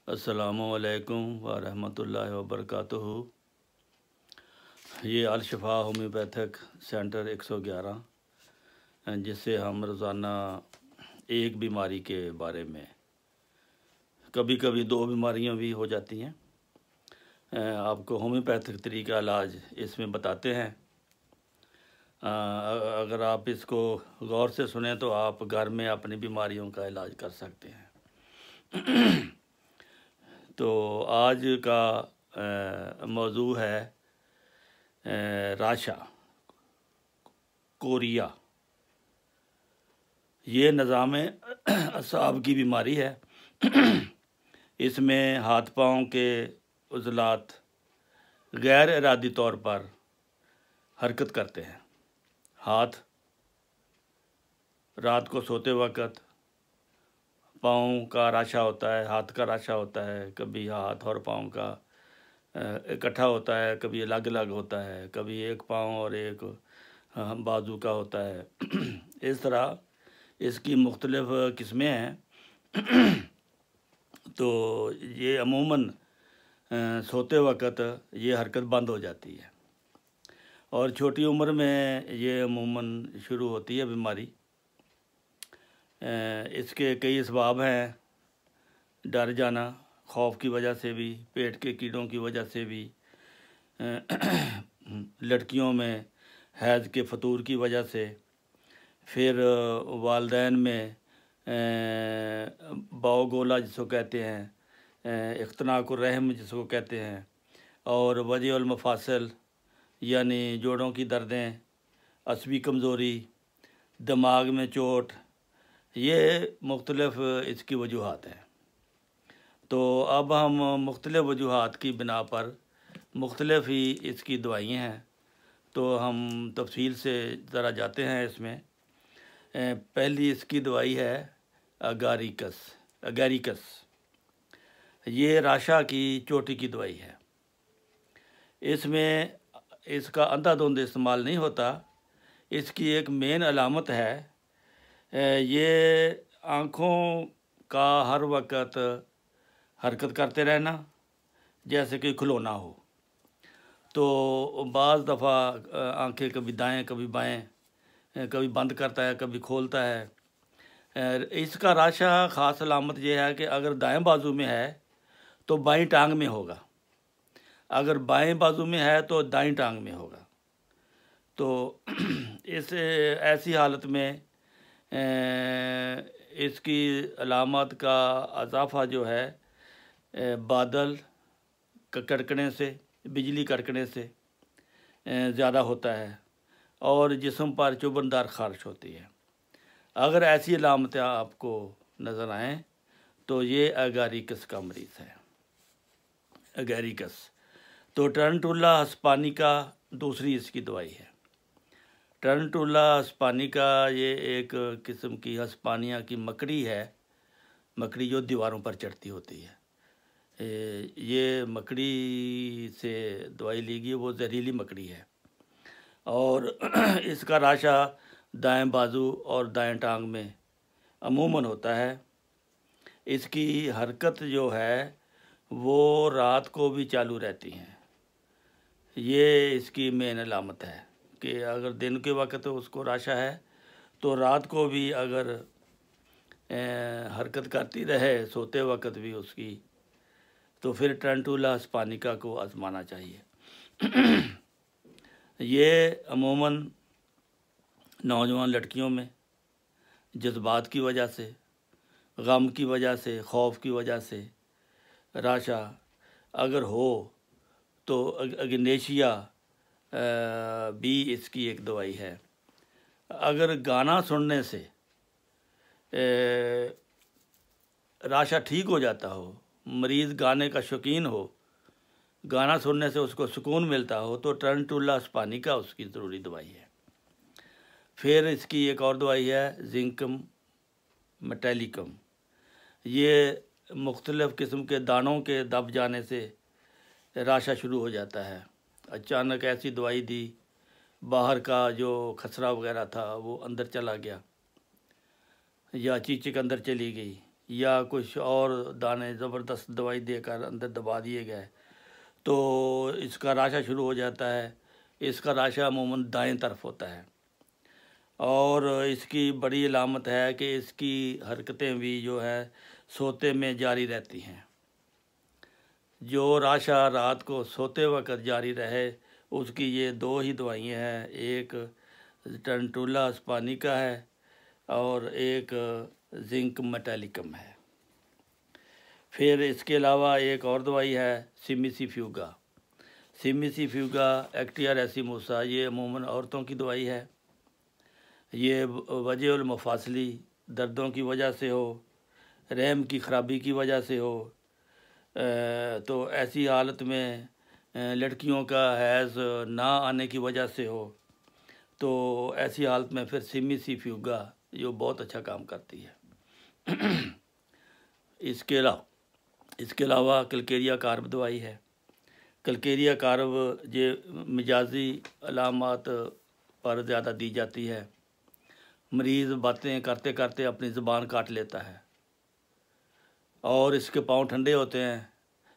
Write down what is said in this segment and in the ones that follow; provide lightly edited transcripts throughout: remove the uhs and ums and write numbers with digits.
अस्सलामुअलैकुम वरहमतुल्लाहि वबरकातुहू। ये अल-शिफा होम्योपैथिक सेंटर 111, जिससे हम रोज़ाना एक बीमारी के बारे में, कभी कभी दो बीमारियां भी हो जाती हैं, आपको होम्योपैथिक तरीका इलाज इसमें बताते हैं। अगर आप इसको गौर से सुने तो आप घर में अपनी बीमारियों का इलाज कर सकते हैं। तो आज का मौजू है राशा कोरिया। ये निज़ाम असाब की बीमारी है। इसमें हाथ पाँव के उज़लात गैर इरादी तौर पर हरकत करते हैं। हाथ रात को सोते वक़्त पाँव का राशा होता है, हाथ का राशा होता है, कभी हाथ और पाँव का इकट्ठा होता है, कभी अलग अलग होता है, कभी एक पाँव और एक बाजू का होता है। इस तरह इसकी मुख्तलिफ़ किस्में हैं। तो ये अमूमन सोते वक़्त ये हरकत बंद हो जाती है और छोटी उम्र में ये अमूमन शुरू होती है बीमारी। इसके कई असबाब हैं। डर जाना, खौफ की वजह से भी, पेट के कीड़ों की वजह से भी, लड़कियों में हैज़ के फतूर की वजह से, फिर वालदैन में बाओगोला जिसको कहते हैं, इख्तनाकुर रहम जिसको कहते हैं, और वजह मफासल यानी जोड़ों की दर्दें, असबी कमज़ोरी, दिमाग में चोट, ये मुख्तलिफ़ इसकी वजूहात हैं। तो अब हम मुख्तलिफ़ वजूहात की बिना पर मुख्तलिफ़ ही इसकी दवाइयाँ हैं, तो हम तफसील से ज़रा जाते हैं इसमें। पहली इसकी दवाई है अगैरिकस। ये राशा की चोटी की दवाई है। इसमें इसका अंधाधुंध इस्तेमाल नहीं होता। इसकी एक मेन अलामत है, ये आँखों का हर वक़्त हरकत करते रहना, जैसे कि खिलौना हो। तो बाज़ दफ़ा आँखें कभी दाएं कभी बाएं, कभी बंद करता है कभी खोलता है। इसका राशा ख़ास अलामत यह है कि अगर दाएं बाजू में है तो बाईं टांग में होगा, अगर बाएं बाजू में है तो दाईं टांग में होगा। तो इस ऐसी हालत में इसकी अलामत का अज़ाफ़ा जो है बादल कड़कने से, बिजली कड़कने से ज़्यादा होता है और जिस्म पर चुभनदार ख़ारिश होती है। अगर ऐसी अलामतें आपको नज़र आएँ तो ये अगैरिकस का मरीज़ है। अगैरिकस तो टर्नटुला हिस्पानिका दूसरी इसकी दवाई है। टर्नटुला हिस्पानिका ये एक किस्म की हिस्पानिया की मकड़ी है, मकड़ी जो दीवारों पर चढ़ती होती है। ये मकड़ी से दवाई ली गई, वो जहरीली मकड़ी है और इसका राशा दाएं बाजू और दाएं टांग में अमूमन होता है। इसकी हरकत जो है वो रात को भी चालू रहती हैं। ये इसकी मेन अलामत है कि अगर दिन के वक़्त उसको राशा है तो रात को भी अगर हरकत करती रहे सोते वक़्त भी उसकी, तो फिर टर्नटुला हिस्पानिका को आजमाना चाहिए। ये अमूमन नौजवान लड़कियों में जज्बात की वजह से, गम की वजह से, खौफ की वजह से राशा अगर हो तो अग्नेशिया भी इसकी एक दवाई है। अगर गाना सुनने से राशा ठीक हो जाता हो, मरीज़ गाने का शौकीन हो, गाना सुनने से उसको सुकून मिलता हो, तो टर्नटुला हिस्पानिका उसकी ज़रूरी दवाई है। फिर इसकी एक और दवाई है जिंकम मेटालिकम। ये मुख्तलिफ़ किस्म के दानों के दब जाने से राशा शुरू हो जाता है। अचानक ऐसी दवाई दी, बाहर का जो खसरा वगैरह था वो अंदर चला गया या चीचिक अंदर चली गई या कुछ और दाने ज़बरदस्त दवाई देकर अंदर दबा दिए गए तो इसका राशा शुरू हो जाता है। इसका राशा अमूमन दाएं तरफ होता है और इसकी बड़ी अलामत है कि इसकी हरकतें भी जो है सोते में जारी रहती हैं। जो राशा रात को सोते वक्त जारी रहे उसकी ये दो ही दवाइयाँ हैं, एक टर्नटुला स्पानिका है और एक जिंक मेटालिकम है। फिर इसके अलावा एक और दवाई है सिमिसिफ्यूगा। सिमिसिफ्यूगा एक्टिया रेसिमोसा, ये अमूमन औरतों की दवाई है। ये वजह मफासली दर्दों की वजह से हो, रहम की ख़राबी की वजह से हो, तो ऐसी हालत में लड़कियों का हैज़ ना आने की वजह से हो, तो ऐसी हालत में फिर सिमिसिफ्यूगा जो बहुत अच्छा काम करती है। इसके अलावा कलकेरिया कार्ब दवाई है। कलकेरिया कार्ब ये मिजाजी अलामात पर ज़्यादा दी जाती है। मरीज़ बातें करते करते अपनी ज़ुबान काट लेता है और इसके पाँव ठंडे होते हैं,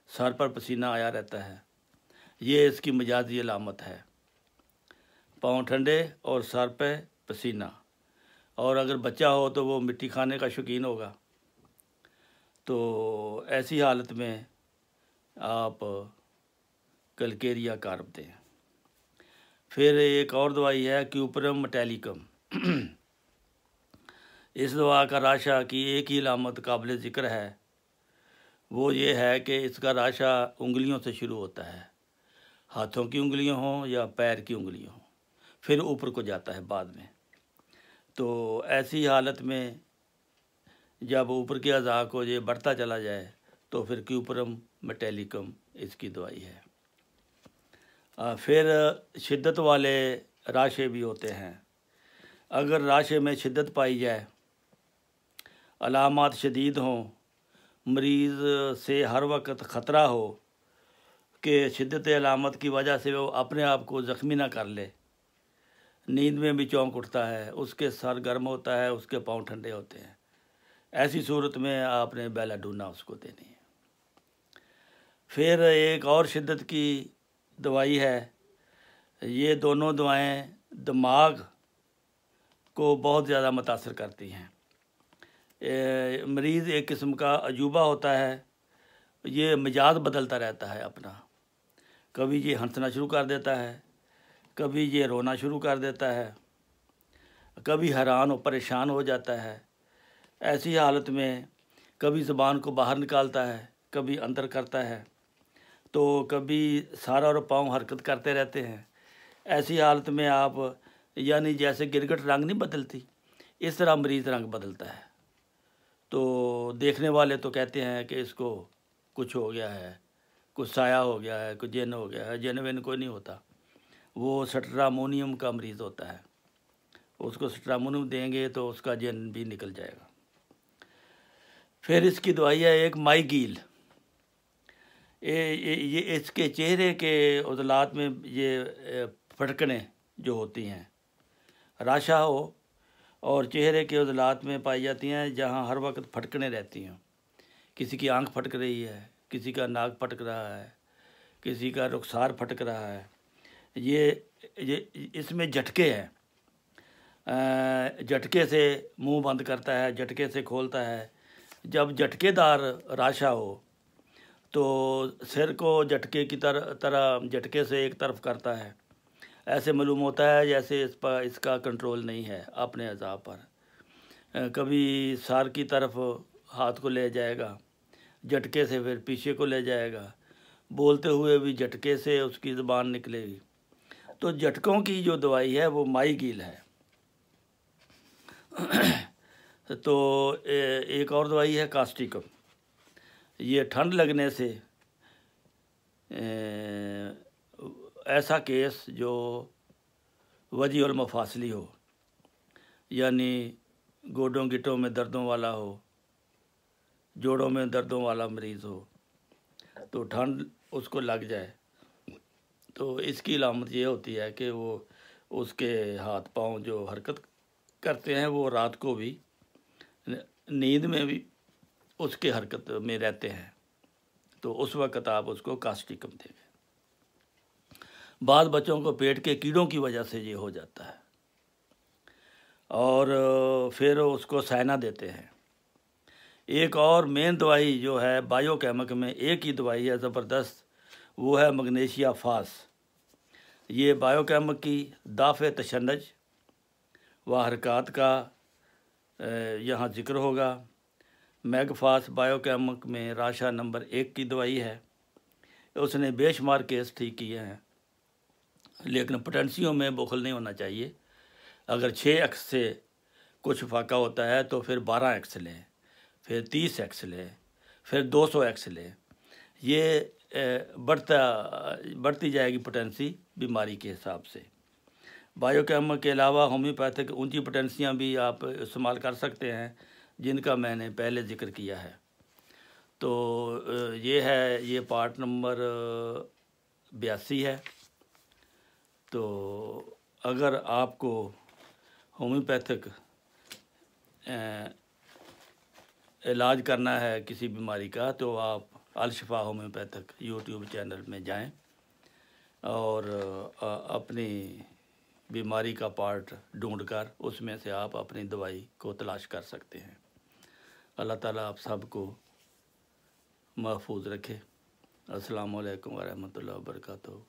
सर पर पसीना आया रहता है। ये इसकी मिजाजी अलामत है, पाँव ठंडे और सर पे पसीना। और अगर बच्चा हो तो वो मिट्टी खाने का शौकीन होगा। तो ऐसी हालत में आप कलकेरिया कार्ब दें। फिर एक और दवाई है क्यूपरम मेटालिकम। इस दवा का राशा की एक ही अलामत काबिल ज़िक्र है, वो ये है कि इसका राशा उंगलियों से शुरू होता है, हाथों की उंगलियां हों या पैर की उंगलियां हों, फिर ऊपर को जाता है बाद में। तो ऐसी हालत में जब ऊपर के अज़ा को ये बढ़ता चला जाए तो फिर क्यूपरम मेटालिकम इसकी दवाई है। फिर शिद्दत वाले राशे भी होते हैं। अगर राशे में शिद्दत पाई जाए, अलामात शदीद हों, मरीज़ से हर वक्त ख़तरा हो कि शिद्दत अलामत की वजह से वो अपने आप को ज़ख्मी ना कर ले, नींद में भी चौंक उठता है, उसके सर गर्म होता है, उसके पाँव ठंडे होते हैं, ऐसी सूरत में आपने बेलाडोना उसको देनी है। फिर एक और शिद्दत की दवाई है। ये दोनों दवाएं दिमाग को बहुत ज़्यादा मुतासर करती हैं। मरीज़ एक किस्म का अजूबा होता है, ये मिजाज बदलता रहता है अपना। कभी ये हंसना शुरू कर देता है, कभी ये रोना शुरू कर देता है, कभी हैरान और परेशान हो जाता है। ऐसी हालत में कभी ज़ुबान को बाहर निकालता है, कभी अंदर करता है, तो कभी सारा और पाँव हरकत करते रहते हैं। ऐसी हालत में आप यानी जैसे गिरगिट रंग नहीं बदलती, इस तरह मरीज़ रंग बदलता है। तो देखने वाले तो कहते हैं कि इसको कुछ हो गया है, कुछ साया हो गया है, कुछ जिन हो गया है। जिन विन कोई नहीं होता, वो स्ट्रामोनियम का मरीज़ होता है। उसको स्ट्रामोनियम देंगे तो उसका जिन भी निकल जाएगा। फिर इसकी दवाई है एक माईगील। ये इसके चेहरे के उज़लात में ये फटकने जो होती हैं, राशा हो और चेहरे के उज़लात में पाई जाती हैं जहाँ हर वक्त फटकने रहती हैं। किसी की आंख फटक रही है, किसी का नाक फटक रहा है, किसी का रुखसार फटक रहा है। ये इसमें झटके हैं, झटके से मुंह बंद करता है, झटके से खोलता है। जब झटकेदार राशा हो तो सिर को झटके की तरह झटके से एक तरफ करता है। ऐसे मालूम होता है जैसे इस पर इसका कंट्रोल नहीं है अपने अज़ा पर। कभी सर की तरफ हाथ को ले जाएगा, झटके से फिर पीछे को ले जाएगा, बोलते हुए भी झटके से उसकी ज़ुबान निकलेगी। तो झटकों की जो दवाई है वो माईगील है। तो एक और दवाई है कास्टिकम। ये ठंड लगने से ऐसा केस जो वजी और मफासली हो, यानी गोडों गिटों में दर्दों वाला हो, जोड़ों में दर्दों वाला मरीज़ हो, तो ठंड उसको लग जाए तो इसकी अलामत ये होती है कि वो उसके हाथ पांव जो हरकत करते हैं वो रात को भी नींद में भी उसके हरकत में रहते हैं, तो उस वक्त आप उसको कास्टिकम देंगे। बाद बच्चों को पेट के कीड़ों की वजह से ये हो जाता है, और फिर उसको साइना देते हैं। एक और मेन दवाई जो है बायोकेमिक में एक ही दवाई है ज़बरदस्त, वो है मैग्नीशिया फास। ये बायोकेमिक की दाफ़े तशन्नुज व हरकत का यहाँ ज़िक्र होगा। मैगफास बायोकेमिक में राशा नंबर 1 की दवाई है। उसने बेशुमार केस ठीक किए हैं, लेकिन पोटेंशियों में बुखल नहीं होना चाहिए। अगर 6x से कुछ फाका होता है तो फिर 12x लें, फिर 30x लें, फिर 200x लें। ये बढ़ती जाएगी पोटेंसी बीमारी के हिसाब से। बायोकेमिक के अलावा होम्योपैथिक ऊंची पोटेंसियाँ भी आप इस्तेमाल कर सकते हैं, जिनका मैंने पहले ज़िक्र किया है। तो ये पार्ट नंबर 82 है। तो अगर आपको होम्योपैथिक इलाज करना है किसी बीमारी का, तो आप अल-शिफा होम्योपैथिक यूट्यूब चैनल में जाएं और अपनी बीमारी का पार्ट ढूंढकर उसमें से आप अपनी दवाई को तलाश कर सकते हैं। अल्लाह ताला आप सबको महफूज रखे। अस्सलामु अलैकुम व रहमतुल्लाहि व बरकातहू।